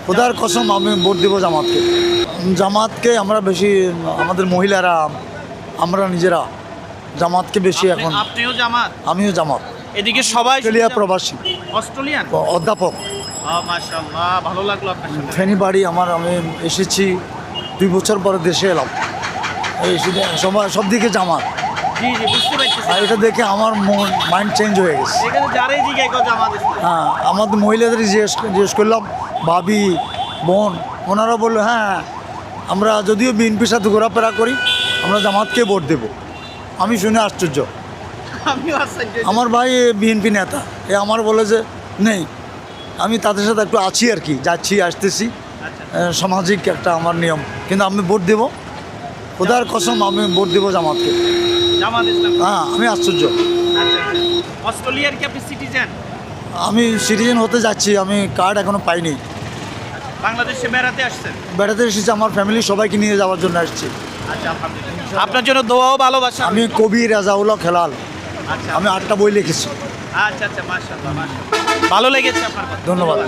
খোদার কসম আমি ভোট দেবো জামাতকে। জামাতকে আমরা বেশি, আমাদের মহিলারা আমরা নিজেরা জামাতকে বেশি এখন। আপনিও জামাত? আমিও জামাত। এদিকে সবাই অস্ট্রেলিয়া প্রবাসী, অস্ট্রেলিয়ান অধ্যাপক। মাশাআল্লাহ, ভালো লাগলো আপনার সাথে। ফেনী বাড়ি আমার। আমি এসেছি 2 বছর পরে দেশে এলাম। এই সব দিকে জামাত। জি জি, বুঝতে পারছি। আর এটা দেখে আমার মাইন্ড চেঞ্জ হয়ে গেছে। এখানে যারাই জিজ্ঞাসা করে জামাত ইসলাম। হ্যাঁ, আমাদের মহিলাদের জিজ্ঞেস করলাম, ভাবি বোন, ওনারা বললো হ্যাঁ আমরা যদিও বিএনপির সাথে ঘোরাফেরা করি, আমরা জামাতকে ভোট দেব। আমি শুনে আশ্চর্য। আমিও আশ্চর্য। আমার ভাই বিএনপি নেতা, আমার বলে যে নেই, আমি তাদের সাথে একটু আছি আর কি, যাচ্ছি আসতেছি, সামাজিক একটা আমার নিয়ম। কিন্তু আমি ভোট দেব, খোদার কসম আমি ভোট দেবো জামাতকে। জামাত ইসলাম। হ্যাঁ, আমি আশ্চর্য। অস্ট্রেলিয়ার কি আপনি সিটিজেন? আমি সিটিজেন হতে যাচ্ছি, আমি কার্ড এখনো পাইনি। বাংলাদেশে বেড়াতে আসছেন? বেড়াতে এসেছি, আমার ফ্যামিলি সবাইকে নিয়ে যাওয়ার জন্য আসছি। আচ্ছা, আলহামদুলিল্লাহ। আপনার জন্য দোয়া ও ভালোবাসা। আমি কবি রাজাউল্লাহ খেলাল, আচ্ছা আমি 8টা বই লিখেছি। আচ্ছা আচ্ছা, মাশাআল্লাহ মাশাআল্লাহ, ভালো লেগেছে আপনার কথা। ধন্যবাদ।